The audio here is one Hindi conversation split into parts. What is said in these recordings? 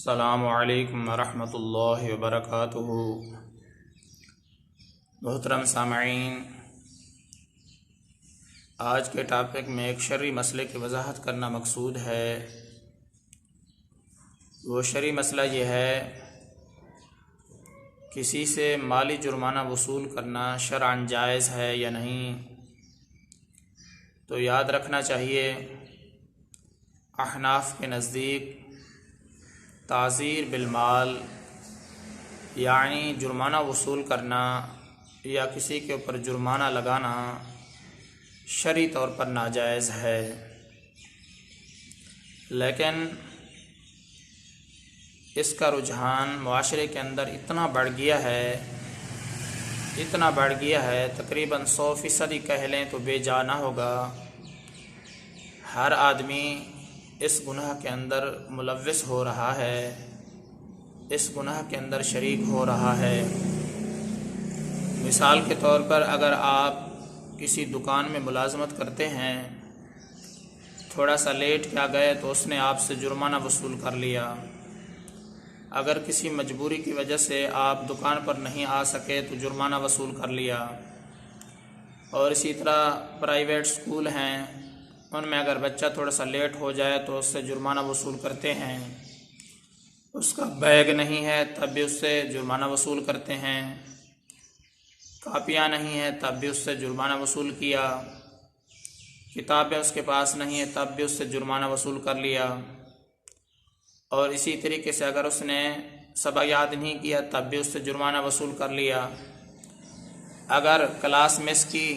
अस्सलामु अलैकुम वरहमतुल्लाहि वबरकातुहू। मोहतरम सामईन, आज के टॉपिक में एक शरई मसले की वजाहत करना मकसूद है। वो शरई मसला ये है, किसी से माली जुर्माना वसूल करना शरअन जायज़ है या नहीं। तो याद रखना चाहिए, अहनाफ के नज़दीक ताज़ीर बिलमाल यानी जुर्माना वसूल करना या किसी के ऊपर जुर्माना लगाना शरई तौर पर नाजायज़ है। लेकिन इसका रुझान मुआशरे के अंदर इतना बढ़ गया है, तकरीबन 100% कह लें तो बेजा ना होगा। हर आदमी इस गुनाह के अंदर मुलव्विस हो रहा है, इस गुनाह के अंदर शरीक हो रहा है। मिसाल के तौर पर, अगर आप किसी दुकान में मुलाजमत करते हैं, थोड़ा सा लेट क्या गए तो उसने आपसे जुर्माना वसूल कर लिया। अगर किसी मजबूरी की वजह से आप दुकान पर नहीं आ सके तो जुर्माना वसूल कर लिया। और इसी तरह प्राइवेट स्कूल हैं, उनमें अगर बच्चा थोड़ा सा लेट हो जाए तो उससे जुर्माना वसूल करते हैं। उसका बैग नहीं है तब भी उससे जुर्माना वसूल करते हैं। कापियाँ नहीं है तब भी उससे जुर्माना वसूल किया। किताबें उसके पास नहीं है तब भी उससे जुर्माना वसूल कर लिया। और इसी तरीके से अगर उसने सबक याद नहीं किया तब भी उससे जुर्माना वसूल कर लिया। अगर क्लास मिस की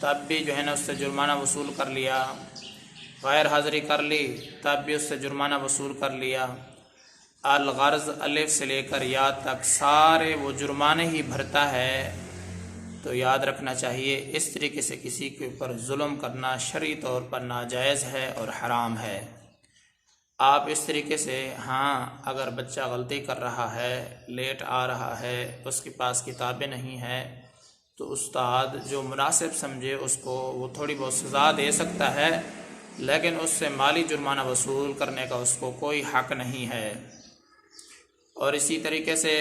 तब भी जो है ना उससे जुर्माना वसूल कर लिया। गैर हाज़िरी कर ली तब भी उससे जुर्माना वसूल कर लिया। अल-गर्ज़ अलिफ से लेकर या तक सारे वो जुर्माने ही भरता है। तो याद रखना चाहिए, इस तरीके से किसी के ऊपर जुल्म करना शरई तौर पर नाजायज़ है और हराम है। आप इस तरीके से, हाँ, अगर बच्चा गलती कर रहा है, लेट आ रहा है, उसके पास किताबें नहीं है, तो उस्ताद जो मुनासिब समझे उसको वो थोड़ी बहुत सज़ा दे सकता है, लेकिन उससे माली जुर्माना वसूल करने का उसको कोई हक़ नहीं है। और इसी तरीके से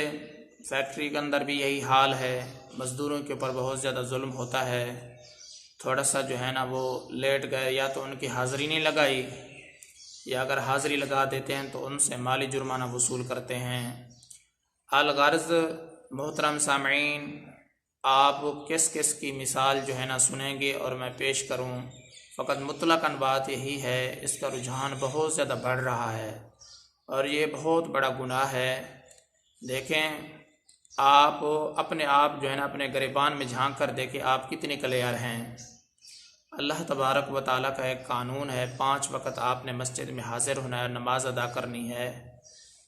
फैक्ट्री के अंदर भी यही हाल है, मज़दूरों के ऊपर बहुत ज़्यादा जुल्म होता है। थोड़ा सा जो है ना वो लेट गए, या तो उनकी हाज़िरी नहीं लगाई, या अगर हाज़िरी लगा देते हैं तो उनसे माली जुर्माना वसूल करते हैं। अल-गर्ज़, मोहतरम सामईन, आप किस किस की मिसाल जो है ना सुनेंगे और मैं पेश करूं। फ़कत मुतलक़न बात यही है, इसका रुझान बहुत ज़्यादा बढ़ रहा है और ये बहुत बड़ा गुनाह है। देखें, आप अपने आप जो है ना अपने गिरबान में झांक कर देखें, आप कितने क्लियर हैं। अल्लाह तबारक व तआला का एक कानून है, 5 वक़्त आपने मस्जिद में हाज़िर होना है, नमाज अदा करनी है।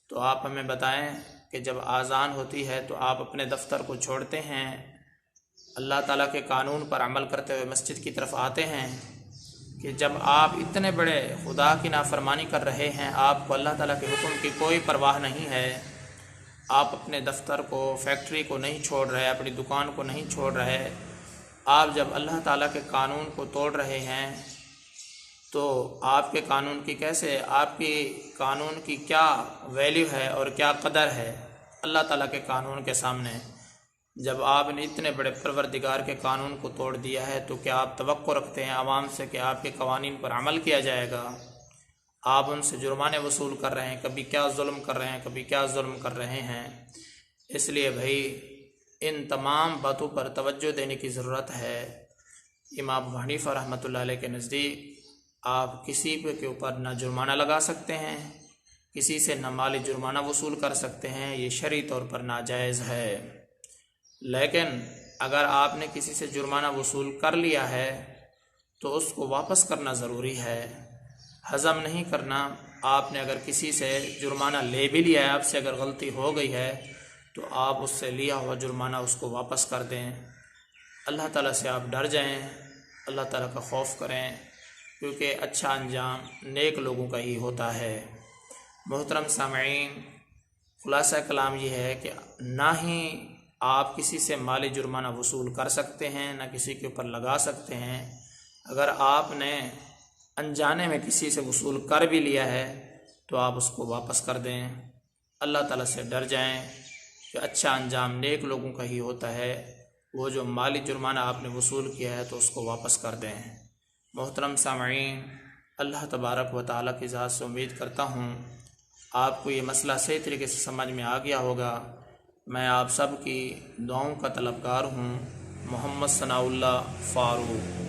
तो आप हमें बताएं कि जब आज़ान होती है तो आप अपने दफ्तर को छोड़ते हैं, अल्लाह ताला के कानून पर अमल करते हुए मस्जिद की तरफ आते हैं, कि जब आप इतने बड़े खुदा की नाफरमानी कर रहे हैं, आपको अल्लाह ताला के हुक्म की कोई परवाह नहीं है, आप अपने दफ्तर को, फैक्ट्री को नहीं छोड़ रहे, अपनी दुकान को नहीं छोड़ रहे, आप जब अल्लाह ताला के कानून को तोड़ रहे हैं तो आपके कानून की कैसे, आपकी कानून की क्या वैल्यू है और क्या कदर है अल्लाह ताला के कानून के सामने। जब आपने इतने बड़े परवरदिगार के कानून को तोड़ दिया है तो क्या आप तवक्को रखते हैं आवाम से कि आपके कवानीन पर अमल किया जाएगा? आप उनसे जुर्माने वसूल कर रहे हैं, कभी क्या जुल्म कर रहे हैं, कभी क्या जुल्म कर रहे हैं। इसलिए भाई, इन तमाम बातों पर तवज्जो देने की ज़रूरत है। इमाम अबू हनीफा रहमतुल्लाह अलैह के नज़दीक आप किसी के ऊपर न जुर्माना लगा सकते हैं, किसी से न माली जुर्माना वसूल कर सकते हैं, ये शरई तौर पर नाजायज़ है। लेकिन अगर आपने किसी से जुर्माना वसूल कर लिया है तो उसको वापस करना ज़रूरी है, हज़म नहीं करना। आपने अगर किसी से जुर्माना ले भी लिया है, आपसे अगर गलती हो गई है तो आप उससे लिया हुआ जुर्माना उसको वापस कर दें। अल्लाह ताला से आप डर जाएं, अल्लाह ताला का खौफ करें, क्योंकि अच्छा अंजाम नेक लोगों का ही होता है। मोहतरम सामईन, खुलासा कलाम ये है कि ना ही आप किसी से माली जुर्माना वसूल कर सकते हैं, ना किसी के ऊपर लगा सकते हैं। अगर आपने अनजाने में किसी से वसूल कर भी लिया है तो आप उसको वापस कर दें। अल्लाह ताला से डर जाएं कि अच्छा अंजाम नेक लोगों का ही होता है। वो जो माली जुर्माना आपने वसूल किया है तो उसको वापस कर दें। मोहतरम सामईन, अल्लाह तबारक व तआला की ज़ात से उम्मीद करता हूँ आपको ये मसला सही तरीके से समझ में आ गया होगा। मैं आप सब की दुआओं का तलबगार हूँ। मोहम्मद सनाउल्लाह फ़ारूक।